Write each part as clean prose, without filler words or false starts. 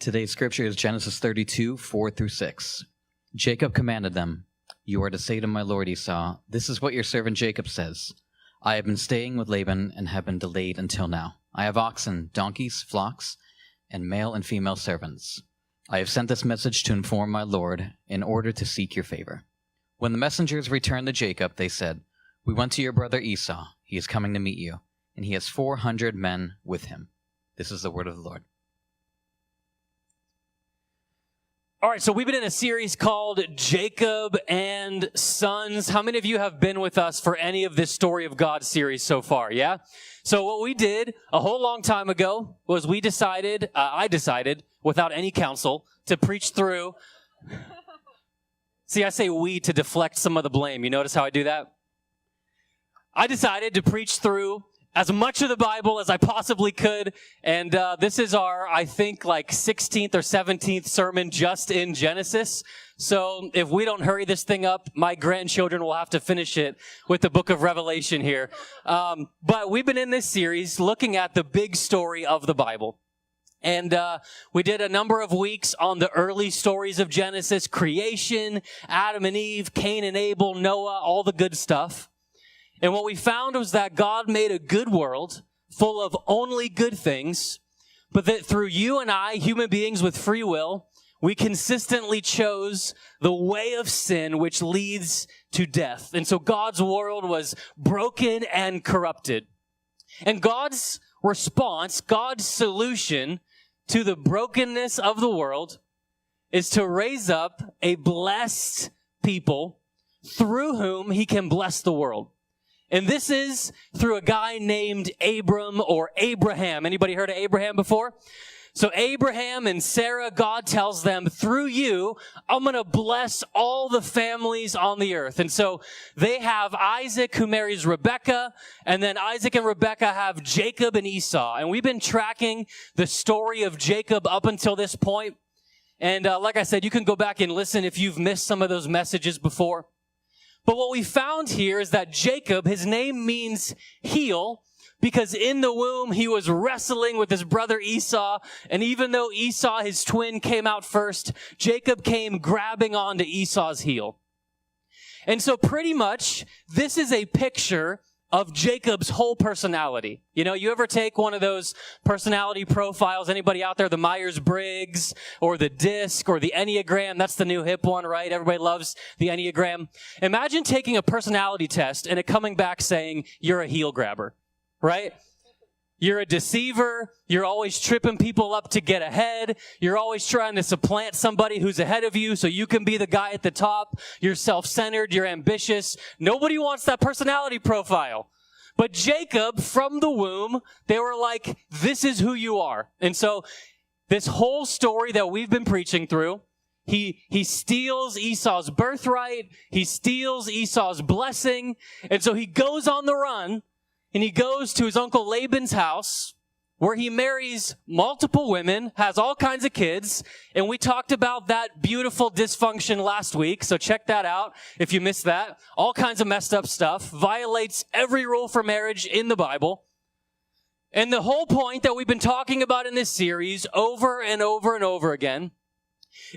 Today's scripture is Genesis 32, 4 through 6. Jacob commanded them, "You are to say to my lord Esau, this is what your servant Jacob says. I have been staying with Laban and have been delayed until now. I have oxen, donkeys, flocks, and male and female servants. I have sent this message to inform my lord in order to seek your favor." When the messengers returned to Jacob, they said, "We went to your brother Esau. He is coming to meet you, and he has 400 men with him." This is the word of the Lord. All right, so we've been in a series called Jacob and Sons. How many of you have been with us for any of this Story of God series so far, yeah? So what we did a whole long time ago was I decided, without any counsel, to preach through. See, I say we to deflect some of the blame. You notice how I do that? I decided to preach through as much of the Bible as I possibly could, and this is our, I think, 16th or 17th sermon just in Genesis. So if we don't hurry this thing up, my grandchildren will have to finish it with the book of Revelation here. But we've been in this series looking at the big story of the Bible. And we did a number of weeks on the early stories of Genesis: creation, Adam and Eve, Cain and Abel, Noah, all the good stuff. And what we found was that God made a good world full of only good things, but that through you and I, human beings with free will, we consistently chose the way of sin, which leads to death. And so God's world was broken and corrupted. And God's response, God's solution to the brokenness of the world is to raise up a blessed people through whom he can bless the world. And this is through a guy named Abram or Abraham. Anybody heard of Abraham before? So Abraham and Sarah, God tells them, through you, I'm going to bless all the families on the earth. And so they have Isaac, who marries Rebekah, and then Isaac and Rebekah have Jacob and Esau. And we've been tracking the story of Jacob up until this point. And like I said, you can go back and listen if you've missed some of those messages before. But what we found here is that Jacob, his name means heel, because in the womb he was wrestling with his brother Esau. And even though Esau, his twin, came out first, Jacob came grabbing onto Esau's heel. And so pretty much this is a picture of Jacob's whole personality. You know, you ever take one of those personality profiles? Anybody out there? The Myers-Briggs or the DISC or the Enneagram. That's the new hip one, right? Everybody loves the Enneagram. Imagine taking a personality test and it coming back saying you're a heel grabber, right? You're a deceiver. You're always tripping people up to get ahead. You're always trying to supplant somebody who's ahead of you so you can be the guy at the top. You're self-centered. You're ambitious. Nobody wants that personality profile. But Jacob, from the womb, they were like, this is who you are. And so this whole story that we've been preaching through, he steals Esau's birthright. He steals Esau's blessing. And so he goes on the run. And he goes to his uncle Laban's house, where he marries multiple women, has all kinds of kids. And we talked about that beautiful dysfunction last week. So check that out if you missed that. All kinds of messed up stuff. Violates every rule for marriage in the Bible. And the whole point that we've been talking about in this series over and over and over again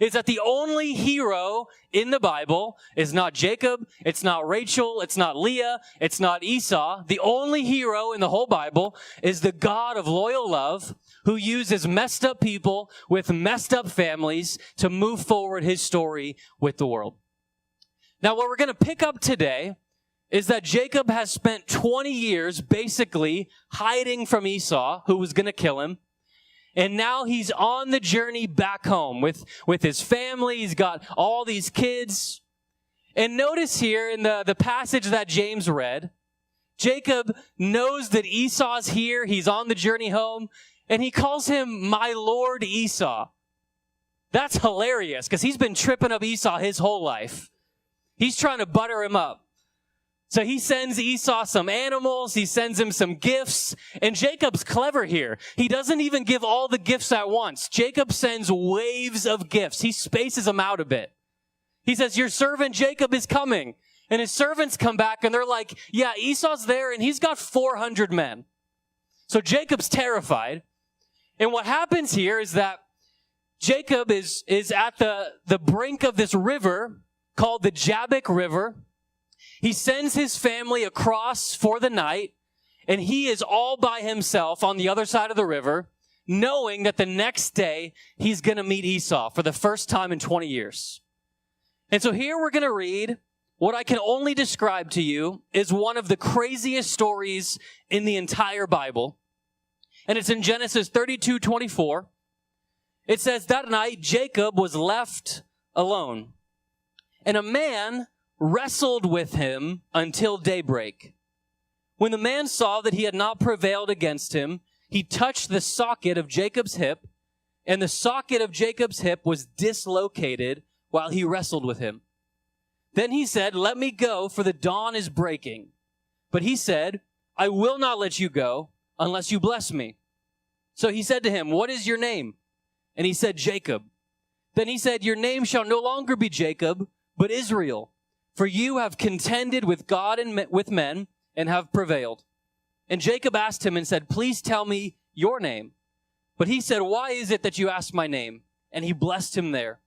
is that the only hero in the Bible is not Jacob, it's not Rachel, it's not Leah, it's not Esau. The only hero in the whole Bible is the God of loyal love who uses messed up people with messed up families to move forward his story with the world. Now, what we're going to pick up today is that Jacob has spent 20 years basically hiding from Esau, who was going to kill him. And now he's on the journey back home with his family. He's got all these kids. And notice here in the passage that James read, Jacob knows that Esau's here. He's on the journey home. And he calls him my lord Esau. That's hilarious because he's been tripping up Esau his whole life. He's trying to butter him up. So he sends Esau some animals, he sends him some gifts, and Jacob's clever here. He doesn't even give all the gifts at once. Jacob sends waves of gifts. He spaces them out a bit. He says, your servant Jacob is coming. And his servants come back and they're like, yeah, Esau's there and he's got 400 men. So Jacob's terrified. And what happens here is that Jacob is at the brink of this river called the Jabbok River. He sends his family across for the night, and he is all by himself on the other side of the river, knowing that the next day he's going to meet Esau for the first time in 20 years. And so here we're going to read what I can only describe to you is one of the craziest stories in the entire Bible. And it's in Genesis 32:24. It says, that night Jacob was left alone, and a man wrestled with him until daybreak. When the man saw that he had not prevailed against him, he touched the socket of Jacob's hip, and the socket of Jacob's hip was dislocated while he wrestled with him. Then he said, let me go, for the dawn is breaking. But he said, I will not let you go unless you bless me. So he said to him, what is your name? And he said, Jacob. Then he said, your name shall no longer be Jacob, but Israel, for you have contended with God and with men and have prevailed. And Jacob asked him and said, please tell me your name. But he said, why is it that you ask my name? And he blessed him there.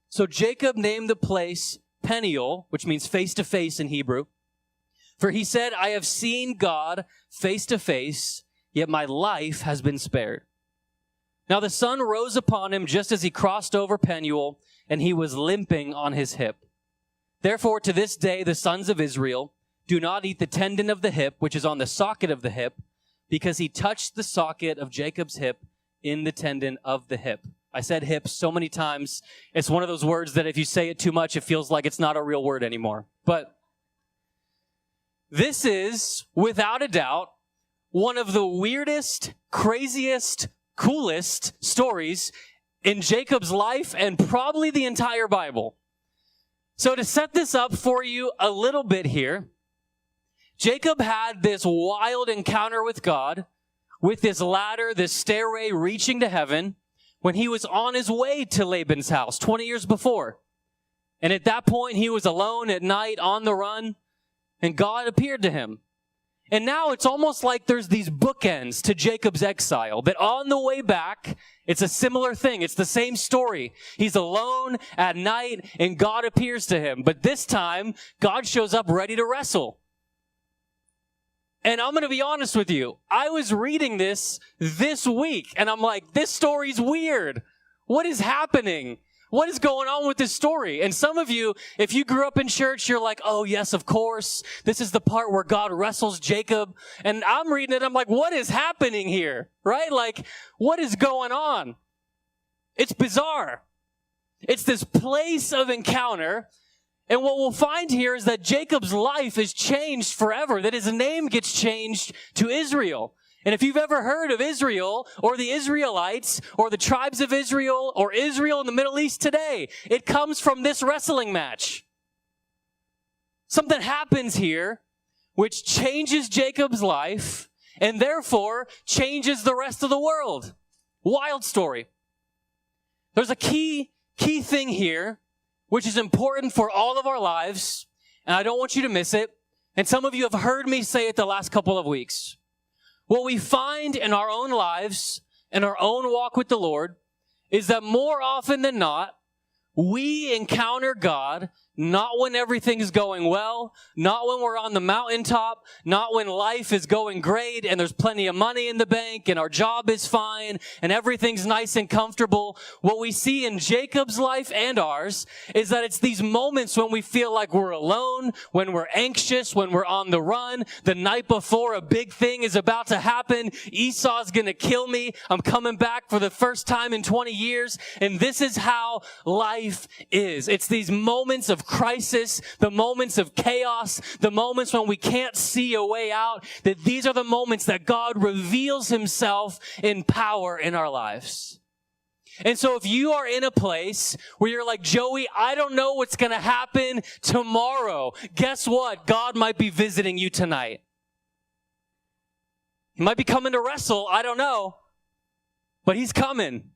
So Jacob named the place Peniel, which means face to face in Hebrew. For he said, I have seen God face to face, yet my life has been spared. Now the sun rose upon him just as he crossed over Peniel, and he was limping on his hip. Therefore, to this day, the sons of Israel do not eat the tendon of the hip, which is on the socket of the hip, because he touched the socket of Jacob's hip in the tendon of the hip. I said hip so many times. It's one of those words that if you say it too much, it feels like it's not a real word anymore. But this is, without a doubt, one of the weirdest, craziest, coolest stories in Jacob's life and probably the entire Bible. So to set this up for you a little bit here, Jacob had this wild encounter with God, with this ladder, this stairway reaching to heaven, when he was on his way to Laban's house 20 years before. And at that point, he was alone at night on the run, and God appeared to him. And now it's almost like there's these bookends to Jacob's exile, that on the way back, it's a similar thing. It's the same story. He's alone at night, and God appears to him. But this time, God shows up ready to wrestle. And I'm going to be honest with you. I was reading this week, and I'm like, this story's weird. What is happening? What is going on with this story? And some of you, if you grew up in church, you're like, oh, yes, of course. This is the part where God wrestles Jacob. And I'm reading it, I'm like, what is happening here? Right? Like, what is going on? It's bizarre. It's this place of encounter. And what we'll find here is that Jacob's life is changed forever, that his name gets changed to Israel. And if you've ever heard of Israel or the Israelites or the tribes of Israel or Israel in the Middle East today, it comes from this wrestling match. Something happens here which changes Jacob's life and therefore changes the rest of the world. Wild story. There's a key thing here which is important for all of our lives, and I don't want you to miss it. And some of you have heard me say it the last couple of weeks. What we find in our own lives, in our own walk with the Lord, is that more often than not, we encounter God not when everything's going well, not when we're on the mountaintop, not when life is going great and there's plenty of money in the bank and our job is fine and everything's nice and comfortable. What we see in Jacob's life and ours is that it's these moments when we feel like we're alone, when we're anxious, when we're on the run, the night before a big thing is about to happen. Esau's gonna kill me. I'm coming back for the first time in 20 years. And this is how life is. It's these moments of crisis, the moments of chaos, the moments when we can't see a way out, that these are the moments that God reveals himself in power in our lives. And so if you are in a place where you're like, Joey, I don't know what's going to happen tomorrow, guess what? God might be visiting you tonight. He might be coming to wrestle, I don't know, but he's coming.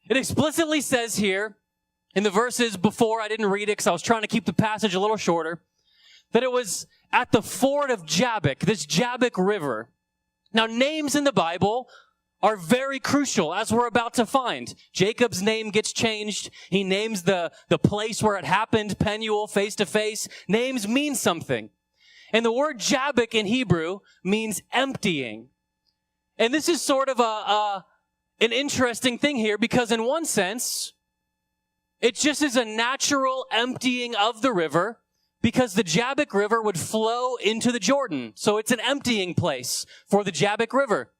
It explicitly says here, in the verses before, I didn't read it because I was trying to keep the passage a little shorter, that it was at the ford of Jabbok, this Jabbok River. Now, names in the Bible are very crucial, as we're about to find. Jacob's name gets changed. He names the place where it happened, Penuel, face to face. Names mean something. And the word Jabbok in Hebrew means emptying. And this is sort of an interesting thing here, because in one sense, it just is a natural emptying of the river, because the Jabbok River would flow into the Jordan. So it's an emptying place for the Jabbok River.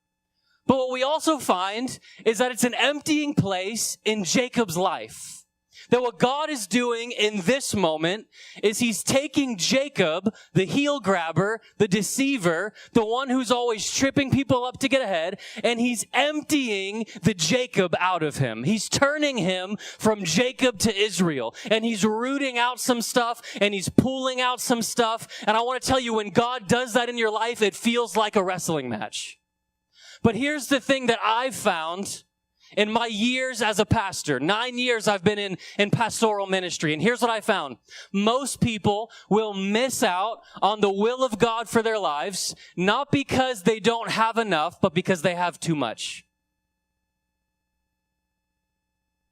But what we also find is that it's an emptying place in Jacob's life. That what God is doing in this moment is he's taking Jacob, the heel grabber, the deceiver, the one who's always tripping people up to get ahead, and he's emptying the Jacob out of him. He's turning him from Jacob to Israel, and he's rooting out some stuff, and he's pulling out some stuff. And I want to tell you, when God does that in your life, it feels like a wrestling match. But here's the thing that I've found in my years as a pastor. 9 years I've been in pastoral ministry. And here's what I found. Most people will miss out on the will of God for their lives, not because they don't have enough, but because they have too much.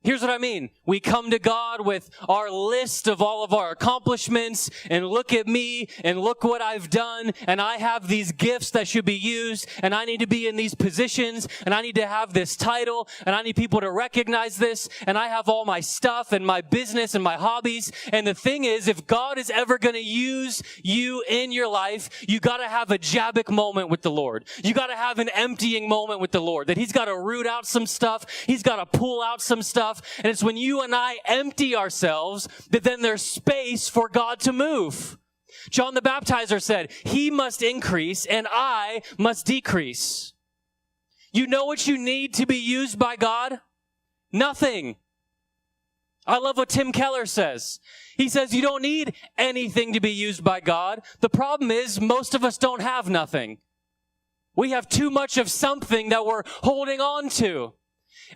Here's what I mean. We come to God with our list of all of our accomplishments, and look at me, and look what I've done, and I have these gifts that should be used, and I need to be in these positions, and I need to have this title, and I need people to recognize this, and I have all my stuff and my business and my hobbies. And the thing is, if God is ever going to use you in your life, you got to have a Jabbok moment with the Lord. You got to have an emptying moment with the Lord, that he's got to root out some stuff. He's got to pull out some stuff. And it's when you and I empty ourselves that then there's space for God to move. John the Baptizer said, he must increase and I must decrease. You know what you need to be used by God? Nothing. I love what Tim Keller says. He says you don't need anything to be used by God. The problem is most of us don't have nothing. We have too much of something that we're holding on to.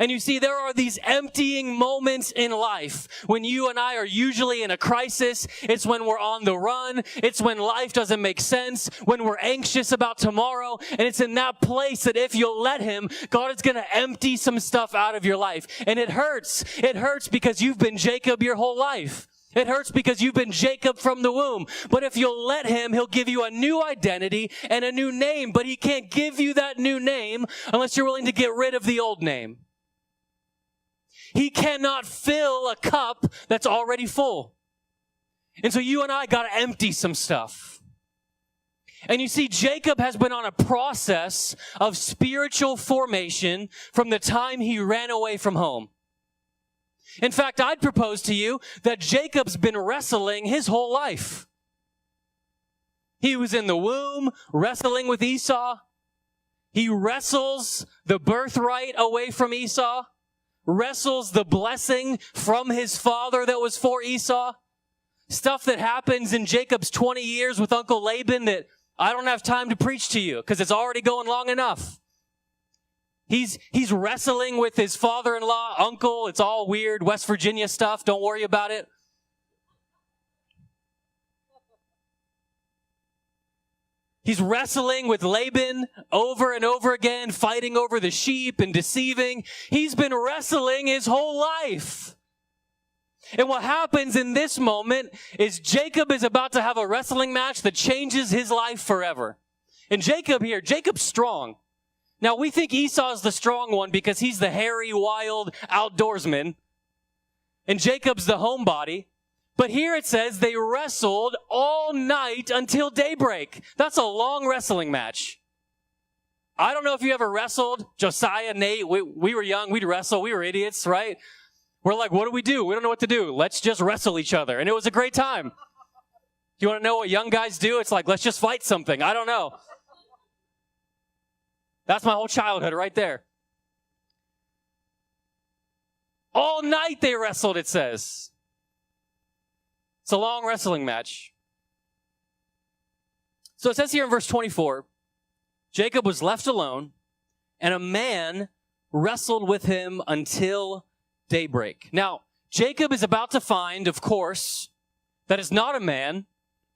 And you see, there are these emptying moments in life when you and I are usually in a crisis. It's when we're on the run. It's when life doesn't make sense, when we're anxious about tomorrow. And it's in that place that if you'll let him, God is going to empty some stuff out of your life. And it hurts. It hurts because you've been Jacob your whole life. It hurts because you've been Jacob from the womb. But if you'll let him, he'll give you a new identity and a new name. But he can't give you that new name unless you're willing to get rid of the old name. He cannot fill a cup that's already full. And so you and I got to empty some stuff. And you see, Jacob has been on a process of spiritual formation from the time he ran away from home. In fact, I'd propose to you that Jacob's been wrestling his whole life. He was in the womb wrestling with Esau. He wrestles the birthright away from Esau. Wrestles the blessing from his father that was for Esau. Stuff that happens in Jacob's 20 years with Uncle Laban that I don't have time to preach to you because it's already going long enough. He's wrestling with his father-in-law, uncle. It's all weird West Virginia stuff. Don't worry about it. He's wrestling with Laban over and over again, fighting over the sheep and deceiving. He's been wrestling his whole life. And what happens in this moment is Jacob is about to have a wrestling match that changes his life forever. And Jacob's strong. Now, we think Esau's the strong one because he's the hairy, wild outdoorsman. And Jacob's the homebody. But here it says they wrestled all night until daybreak. That's a long wrestling match. I don't know if you ever wrestled. Josiah, Nate, we were young. We'd wrestle. We were idiots, right? We're like, what do? We don't know what to do. Let's just wrestle each other. And it was a great time. You want to know what young guys do? It's like, let's just fight something. I don't know. That's my whole childhood right there. All night they wrestled, it says. It's a long wrestling match. So it says here in verse 24, Jacob was left alone, and a man wrestled with him until daybreak. Now, Jacob is about to find, of course, that it's not a man,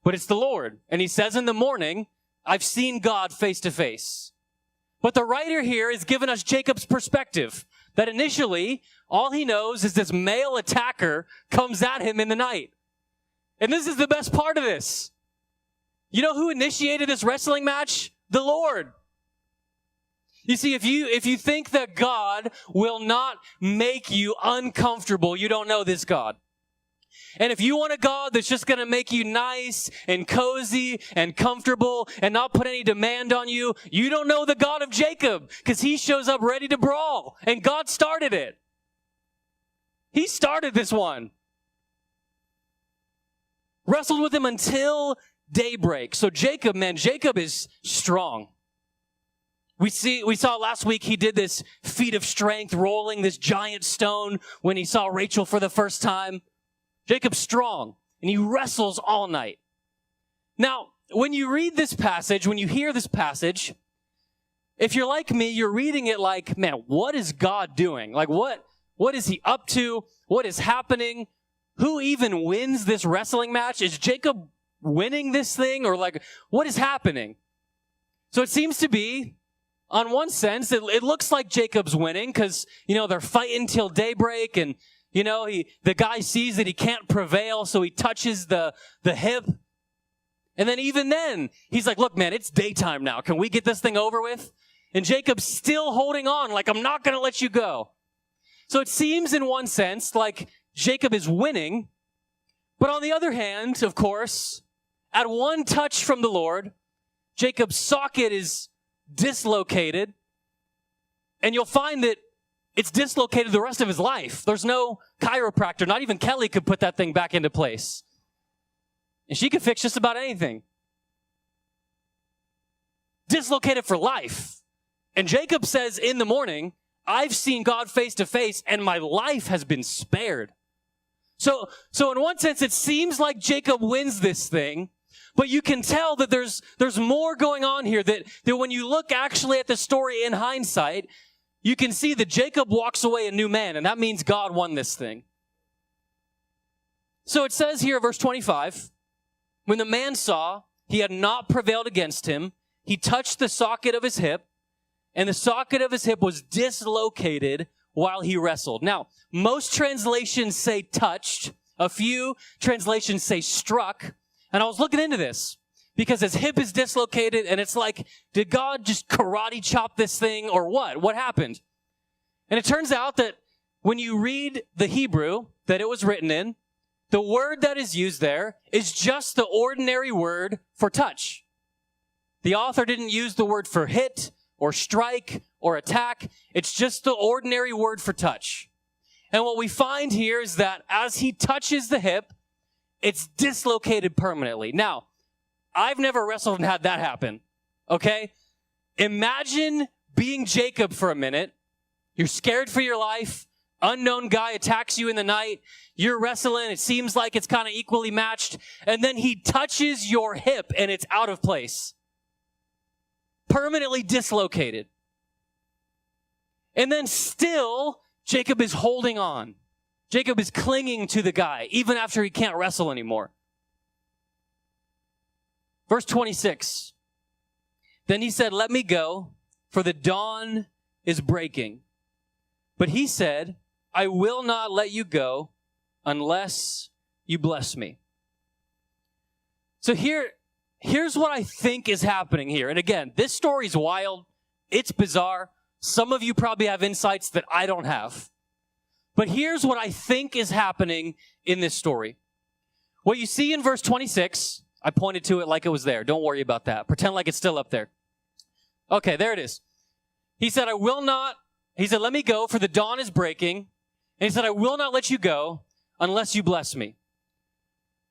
but it's the Lord. And he says in the morning, I've seen God face to face. But the writer here is giving us Jacob's perspective, that initially, all he knows is this male attacker comes at him in the night. And this is the best part of this. You know who initiated this wrestling match? The Lord. You see, if you think that God will not make you uncomfortable, you don't know this God. And if you want a God that's just going to make you nice and cozy and comfortable and not put any demand on you, you don't know the God of Jacob, because he shows up ready to brawl. And God started it. He started this one. Wrestled with him until daybreak. So Jacob is strong. We saw last week he did this feat of strength, rolling this giant stone when he saw Rachel for the first time. Jacob's strong, and he wrestles all night. Now, when you read this passage, when you hear this passage, if you're like me, you're reading it like, man, what is God doing? Like, what is he up to? What is happening? Who even wins this wrestling match? Is Jacob winning this thing? Or like, what is happening? So it seems to be, on one sense, it looks like Jacob's winning because, they're fighting till daybreak, and the guy sees that he can't prevail, so he touches the hip. And then even then, he's like, look, man, it's daytime now. Can we get this thing over with? And Jacob's still holding on, like, I'm not going to let you go. So it seems in one sense like Jacob is winning. But on the other hand, of course, at one touch from the Lord, Jacob's socket is dislocated. And you'll find that it's dislocated the rest of his life. There's no chiropractor. Not even Kelly could put that thing back into place. And she could fix just about anything. Dislocated for life. And Jacob says in the morning, I've seen God face to face and my life has been spared. So in one sense, it seems like Jacob wins this thing, but you can tell that there's more going on here, that when you look actually at the story in hindsight, you can see that Jacob walks away a new man, and that means God won this thing. So it says here, verse 25, when the man saw he had not prevailed against him, he touched the socket of his hip, and the socket of his hip was dislocated while he wrestled. Now, most translations say touched. A few translations say struck. And I was looking into this because his hip is dislocated, and it's like, did God just karate chop this thing or what? What happened? And it turns out that when you read the Hebrew that it was written in, the word that is used there is just the ordinary word for touch. The author didn't use the word for hit or strike or attack. It's just the ordinary word for touch. And what we find here is that as he touches the hip, it's dislocated permanently. Now, I've never wrestled and had that happen, okay? Imagine being Jacob for a minute. You're scared for your life. Unknown guy attacks you in the night. You're wrestling. It seems like it's kind of equally matched. And then he touches your hip and it's out of place. Permanently dislocated. And then still, Jacob is holding on. Jacob is clinging to the guy, even after he can't wrestle anymore. Verse 26. Then he said, let me go, for the dawn is breaking. But he said, I will not let you go unless you bless me. So here's what I think is happening here. And again, this story's wild. It's bizarre. Some of you probably have insights that I don't have. But here's what I think is happening in this story. What you see in verse 26, I pointed to it like it was there. Don't worry about that. Pretend like it's still up there. Okay, there it is. He said, let me go, for the dawn is breaking. And he said, I will not let you go unless you bless me.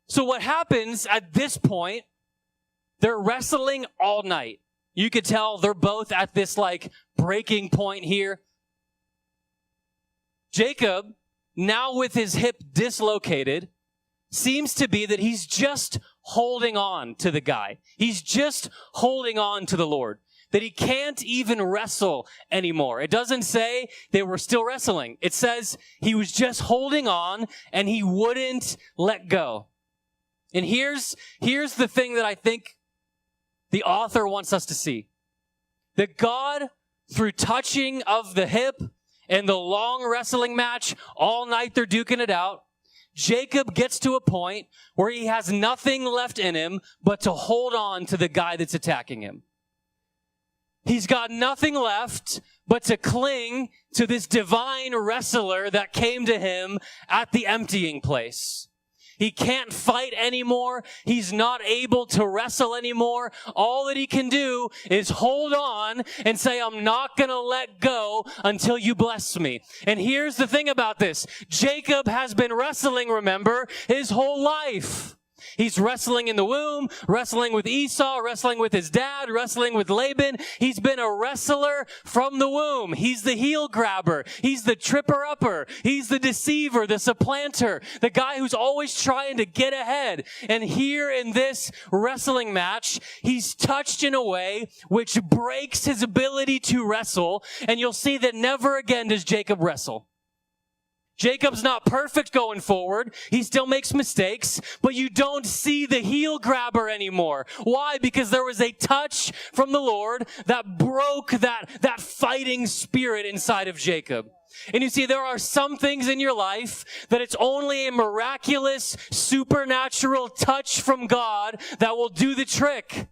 So what happens at this point, they're wrestling all night. You could tell they're both at this breaking point here. Jacob, now with his hip dislocated, seems to be that he's just holding on to the guy. He's just holding on to the Lord. That he can't even wrestle anymore. It doesn't say they were still wrestling. It says he was just holding on and he wouldn't let go. And here's the thing that I think the author wants us to see. That God through touching of the hip and the long wrestling match, all night they're duking it out, Jacob gets to a point where he has nothing left in him but to hold on to the guy that's attacking him. He's got nothing left but to cling to this divine wrestler that came to him at the emptying place. He can't fight anymore. He's not able to wrestle anymore. All that he can do is hold on and say, I'm not going to let go until you bless me. And here's the thing about this. Jacob has been wrestling, remember, his whole life. He's wrestling in the womb, wrestling with Esau, wrestling with his dad, wrestling with Laban. He's been a wrestler from the womb. He's the heel grabber. He's the tripper-upper. He's the deceiver, the supplanter, the guy who's always trying to get ahead. And here in this wrestling match, he's touched in a way which breaks his ability to wrestle. And you'll see that never again does Jacob wrestle. Jacob's not perfect going forward. He still makes mistakes, but you don't see the heel grabber anymore. Why? Because there was a touch from the Lord that broke that fighting spirit inside of Jacob. And you see, there are some things in your life that it's only a miraculous, supernatural touch from God that will do the trick.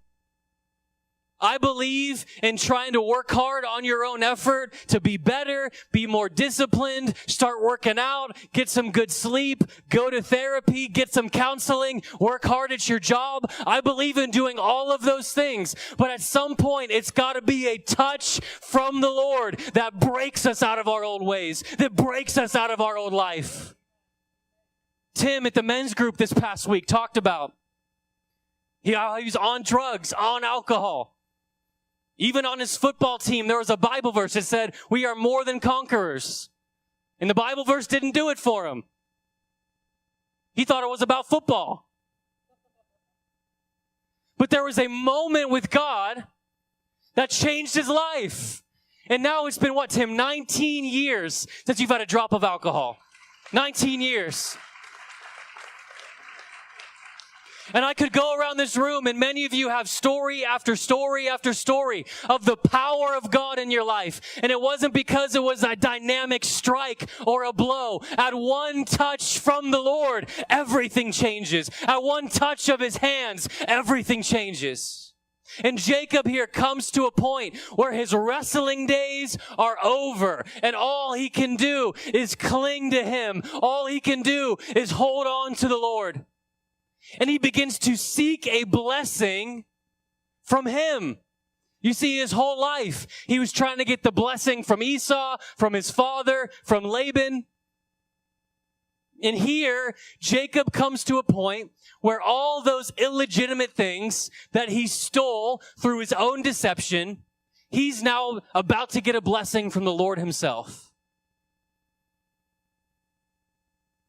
I believe in trying to work hard on your own effort to be better, be more disciplined, start working out, get some good sleep, go to therapy, get some counseling, work hard at your job. I believe in doing all of those things. But at some point, it's got to be a touch from the Lord that breaks us out of our old ways, that breaks us out of our old life. Tim at the men's group this past week talked about he was on drugs, on alcohol. Even on his football team, there was a Bible verse that said, we are more than conquerors. And the Bible verse didn't do it for him. He thought it was about football. But there was a moment with God that changed his life. And now it's been, what, Tim, 19 years since you've had a drop of alcohol. 19 years. And I could go around this room, and many of you have story after story after story of the power of God in your life. And it wasn't because it was a dynamic strike or a blow. At one touch from the Lord, everything changes. At one touch of his hands, everything changes. And Jacob here comes to a point where his wrestling days are over, and all he can do is cling to him. All he can do is hold on to the Lord. And he begins to seek a blessing from him. You see, his whole life, he was trying to get the blessing from Esau, from his father, from Laban. And here, Jacob comes to a point where all those illegitimate things that he stole through his own deception, he's now about to get a blessing from the Lord himself.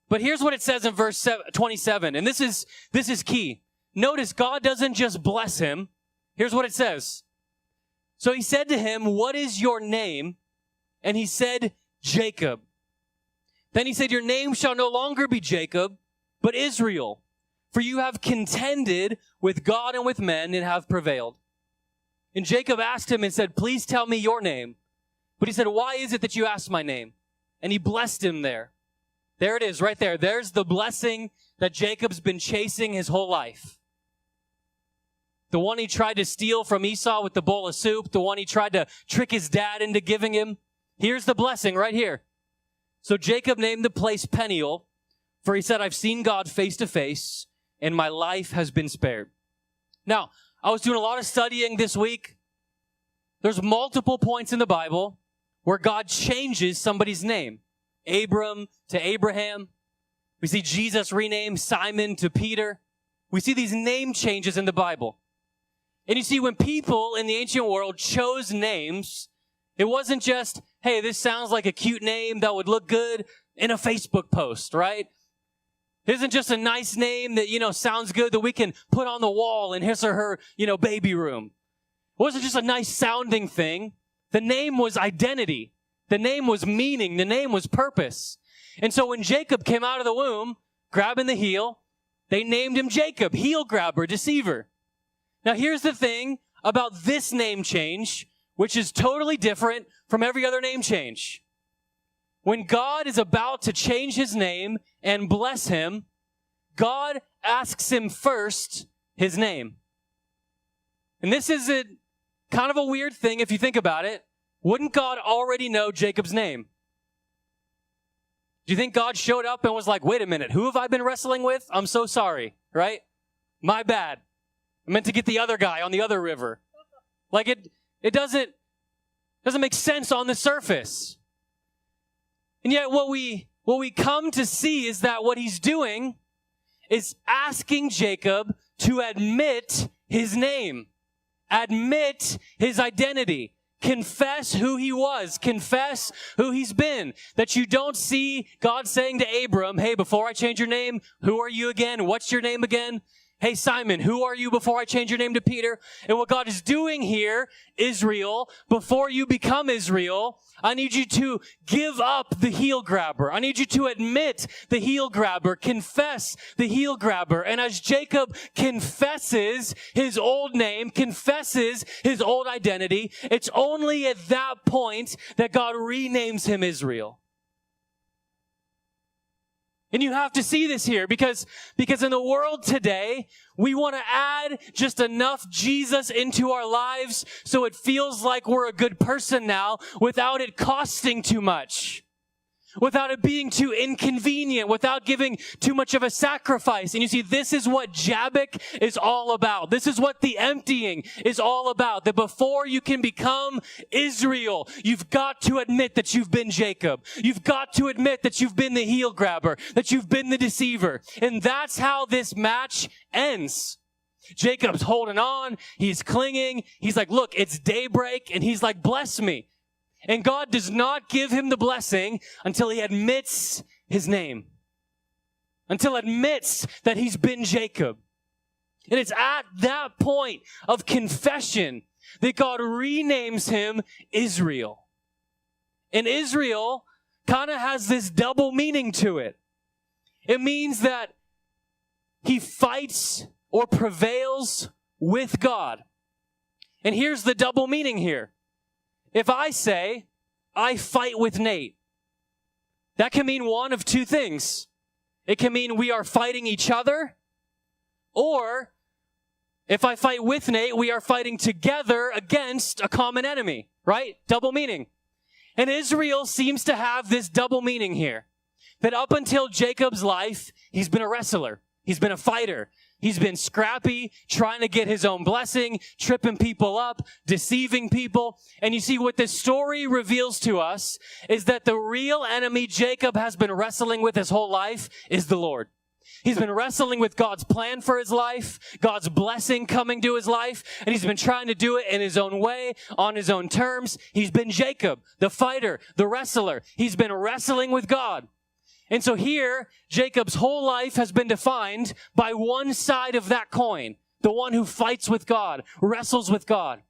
But here's what it says in verse 27, and this is key. Notice God doesn't just bless him. Here's what it says. So he said to him, what is your name? And he said, Jacob. Then he said, your name shall no longer be Jacob, but Israel. For you have contended with God and with men and have prevailed. And Jacob asked him and said, please tell me your name. But he said, why is it that you asked my name? And he blessed him there. There it is, right there. There's the blessing that Jacob's been chasing his whole life. The one he tried to steal from Esau with the bowl of soup, the one he tried to trick his dad into giving him. Here's the blessing right here. So Jacob named the place Peniel, for he said, I've seen God face to face, and my life has been spared. Now, I was doing a lot of studying this week. There's multiple points in the Bible where God changes somebody's name. Abram to Abraham. We see Jesus rename Simon to Peter. We see these name changes in the Bible. And you see, when people in the ancient world chose names, it wasn't just, hey, this sounds like a cute name that would look good in a Facebook post, right? It isn't just a nice name that, sounds good that we can put on the wall in his or her, baby room. It wasn't just a nice sounding thing. The name was identity. The name was meaning. The name was purpose. And so when Jacob came out of the womb, grabbing the heel, they named him Jacob, heel grabber, deceiver. Now here's the thing about this name change. which is totally different from every other name change. When God is about to change his name and bless him, God asks him first his name. And this is kind of a weird thing if you think about it. Wouldn't God already know Jacob's name? Do you think God showed up and was like, wait a minute, who have I been wrestling with? I'm so sorry, right? My bad. I meant to get the other guy on the other river. Like it doesn't make sense on the surface. And yet what we come to see is that what he's doing is asking Jacob to admit his name, admit his identity, confess who he was, confess who he's been. That you don't see God saying to Abram, hey, before I change your name, who are you again? What's your name again? Hey, Simon, who are you before I change your name to Peter? And what God is doing here, Israel, before you become Israel, I need you to give up the heel grabber. I need you to admit the heel grabber, confess the heel grabber. And as Jacob confesses his old name, confesses his old identity, it's only at that point that God renames him Israel. And you have to see this here because in the world today, we want to add just enough Jesus into our lives so it feels like we're a good person now without it costing too much, without it being too inconvenient, without giving too much of a sacrifice. And you see, this is what Jabbok is all about. This is what the emptying is all about. That before you can become Israel, you've got to admit that you've been Jacob. You've got to admit that you've been the heel grabber, that you've been the deceiver. And that's how this match ends. Jacob's holding on. He's clinging. He's like, look, it's daybreak. And he's like, bless me. And God does not give him the blessing until he admits his name, until admits that he's been Jacob. And it's at that point of confession that God renames him Israel. And Israel kind of has this double meaning to it. It means that he fights or prevails with God. And here's the double meaning here. If I say, I fight with Nate, that can mean one of two things. It can mean we are fighting each other, or if I fight with Nate, we are fighting together against a common enemy, right? Double meaning. And Israel seems to have this double meaning here. That up until Jacob's life, he's been a wrestler. He's been a fighter. He's been scrappy, trying to get his own blessing, tripping people up, deceiving people. And you see, what this story reveals to us is that the real enemy Jacob has been wrestling with his whole life is the Lord. He's been wrestling with God's plan for his life, God's blessing coming to his life, and he's been trying to do it in his own way, on his own terms. He's been Jacob, the fighter, the wrestler. He's been wrestling with God. And so here, Jacob's whole life has been defined by one side of that coin, the one who fights with God, wrestles with God.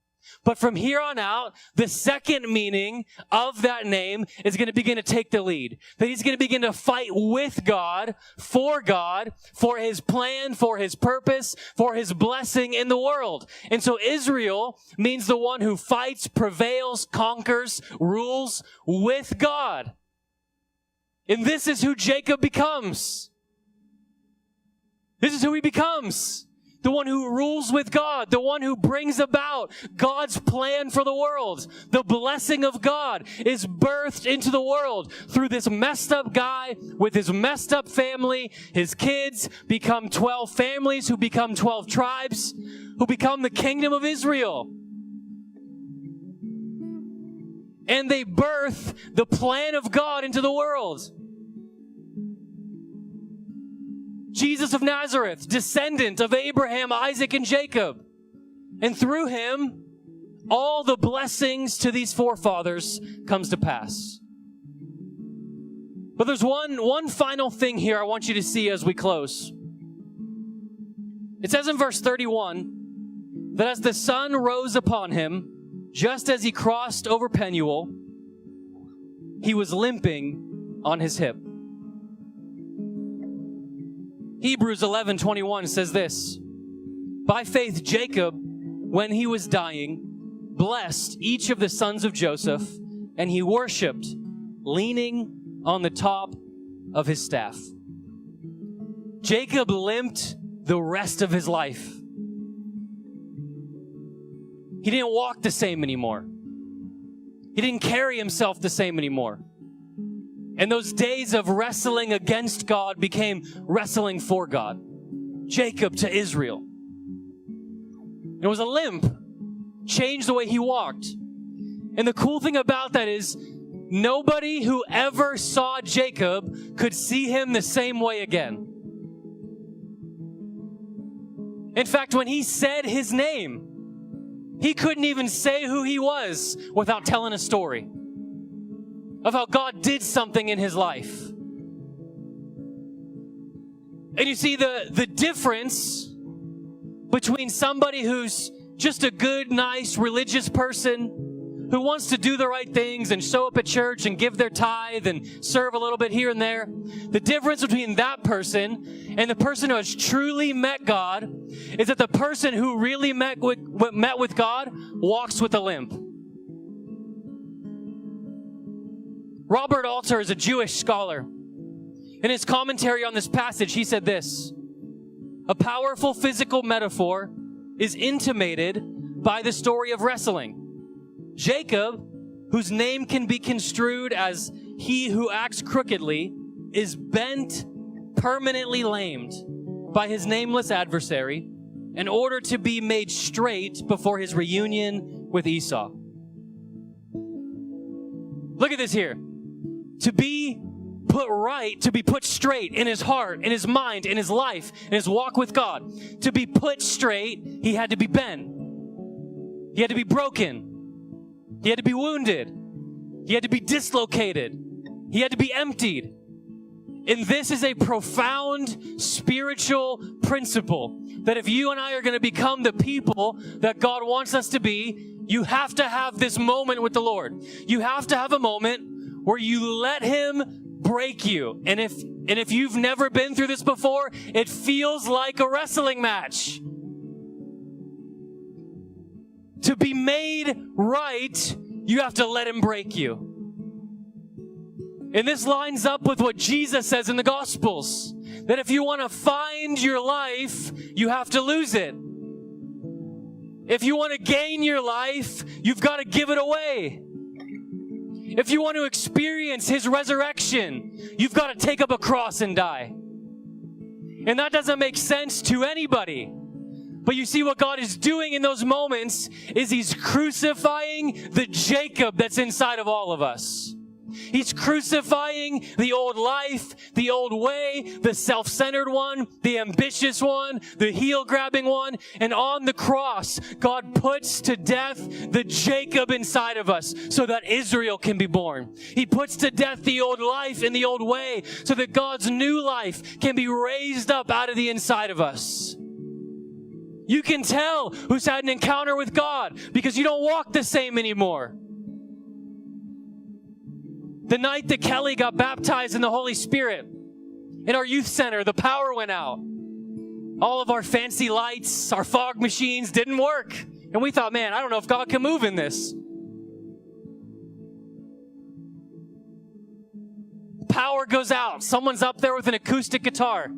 But from here on out, the second meaning of that name is going to begin to take the lead. That he's going to begin to fight with God, for his plan, for his purpose, for his blessing in the world. And so Israel means the one who fights, prevails, conquers, rules with God. And this is who Jacob becomes. This is who he becomes. The one who rules with God. The one who brings about God's plan for the world. The blessing of God is birthed into the world through this messed up guy with his messed up family. His kids become 12 families who become 12 tribes who become the kingdom of Israel. And they birth the plan of God into the world. Jesus of Nazareth, descendant of Abraham, Isaac, and Jacob. And through him, all the blessings to these forefathers comes to pass. But there's one final thing here I want you to see as we close. It says in verse 31 that as the sun rose upon him, just as he crossed over Penuel, he was limping on his hip. Hebrews 11:21 says this, by faith Jacob, when he was dying, blessed each of the sons of Joseph, and he worshiped, leaning on the top of his staff. Jacob limped the rest of his life. He didn't walk the same anymore. He didn't carry himself the same anymore. And those days of wrestling against God became wrestling for God. Jacob to Israel. It was a limp. Changed the way he walked. And the cool thing about that is nobody who ever saw Jacob could see him the same way again. In fact, when he said his name, he couldn't even say who he was without telling a story of how God did something in his life. And you see the difference between somebody who's just a good, nice, religious person who wants to do the right things and show up at church and give their tithe and serve a little bit here and there. The difference between that person and the person who has truly met God is that the person who really met with God walks with a limp. Robert Alter is a Jewish scholar. In his commentary on this passage, he said this: a powerful physical metaphor is intimated by the story of wrestling. Jacob, whose name can be construed as he who acts crookedly, is bent, permanently lamed by his nameless adversary in order to be made straight before his reunion with Esau. Look at this here. To be put right, to be put straight in his heart, in his mind, in his life, in his walk with God. To be put straight, he had to be bent. He had to be broken. He had to be wounded. He had to be dislocated. He had to be emptied. And this is a profound spiritual principle that if you and I are going to become the people that God wants us to be, you have to have this moment with the Lord. You have to have a moment where you let him break you. And if you've never been through this before, it feels like a wrestling match. To be made right, you have to let him break you. And this lines up with what Jesus says in the Gospels, that if you want to find your life, you have to lose it. If you want to gain your life, you've got to give it away. If you want to experience his resurrection, you've got to take up a cross and die. And that doesn't make sense to anybody. But you see what God is doing in those moments is he's crucifying the Jacob that's inside of all of us. He's crucifying the old life, the old way, the self-centered one, the ambitious one, the heel-grabbing one. And on the cross, God puts to death the Jacob inside of us so that Israel can be born. He puts to death the old life and the old way so that God's new life can be raised up out of the inside of us. You can tell who's had an encounter with God because you don't walk the same anymore. The night that Kelly got baptized in the Holy Spirit, in our youth center, the power went out. All of our fancy lights, our fog machines didn't work. And we thought, man, I don't know if God can move in this. Power goes out. Someone's up there with an acoustic guitar.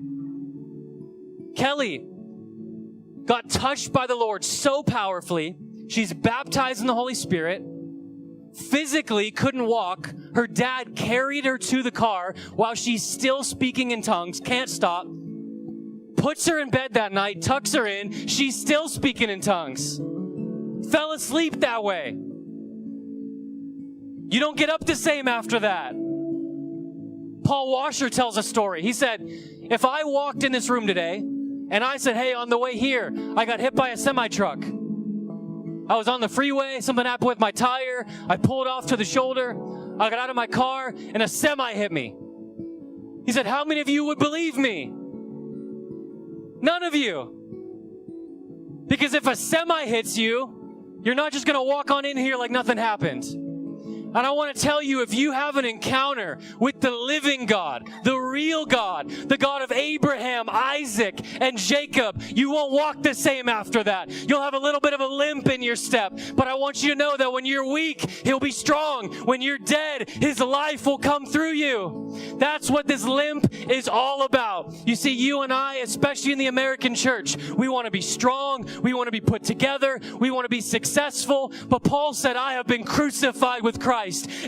Kelly got touched by the Lord so powerfully. She's baptized in the Holy Spirit. Physically couldn't walk. Her dad carried her to the car while she's still speaking in tongues, can't stop. Puts her in bed that night, tucks her in, she's still speaking in tongues. Fell asleep that way. You don't get up the same after that. Paul Washer tells a story. He said, if I walked in this room today and I said, hey, on the way here, I got hit by a semi-truck. I was on the freeway, something happened with my tire, I pulled off to the shoulder, I got out of my car, and a semi hit me. He said, how many of you would believe me? None of you. Because if a semi hits you, you're not just going to walk on in here like nothing happened. And I want to tell you, if you have an encounter with the living God, the real God, the God of Abraham, Isaac, and Jacob, you won't walk the same after that. You'll have a little bit of a limp in your step. But I want you to know that when you're weak, He'll be strong. When you're dead, His life will come through you. That's what this limp is all about. You see, you and I, especially in the American church, we want to be strong. We want to be put together. We want to be successful. But Paul said, I have been crucified with Christ.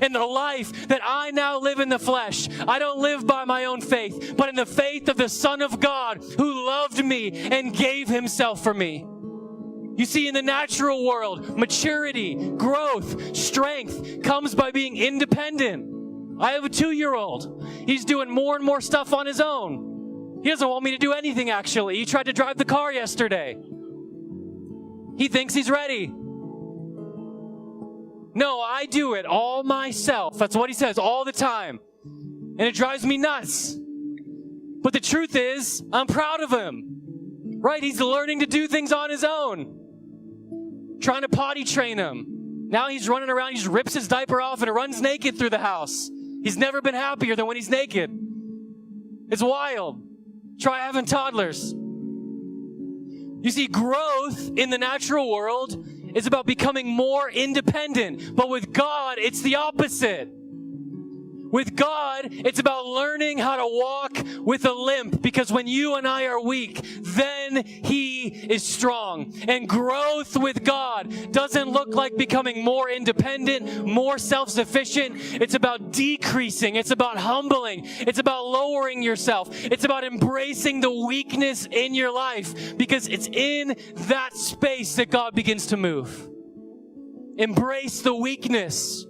And the life that I now live in the flesh, I don't live by my own faith, but in the faith of the Son of God who loved me and gave Himself for me. You see, in the natural world, maturity, growth, strength comes by being independent. I have a 2-year-old. He's doing more and more stuff on his own. He doesn't want me to do anything, actually. He tried to drive the car yesterday. He thinks he's ready. No, I do it all myself. That's what he says all the time. And it drives me nuts. But the truth is, I'm proud of him. Right? He's learning to do things on his own. Trying to potty train him. Now he's running around, he just rips his diaper off and runs naked through the house. He's never been happier than when he's naked. It's wild. Try having toddlers. You see, growth in the natural world is about becoming more independent. But with God, it's the opposite. With God, it's about learning how to walk with a limp, because when you and I are weak, then He is strong. And growth with God doesn't look like becoming more independent, more self-sufficient. It's about decreasing. It's about humbling. It's about lowering yourself. It's about embracing the weakness in your life, because it's in that space that God begins to move. Embrace the weakness.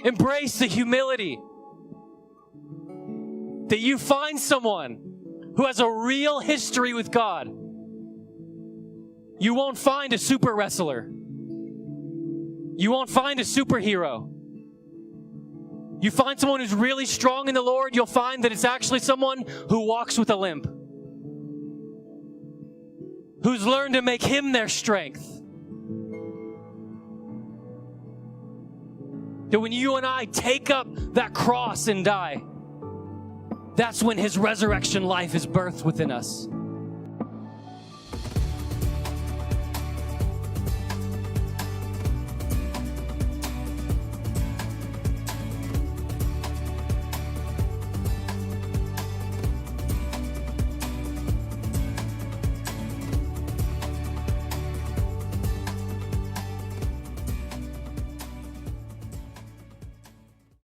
Embrace the humility. That you find someone who has a real history with God. You won't find a super wrestler. You won't find a superhero. You find someone who's really strong in the Lord, you'll find that it's actually someone who walks with a limp. Who's learned to make Him their strength. That when you and I take up that cross and die, that's when His resurrection life is birthed within us.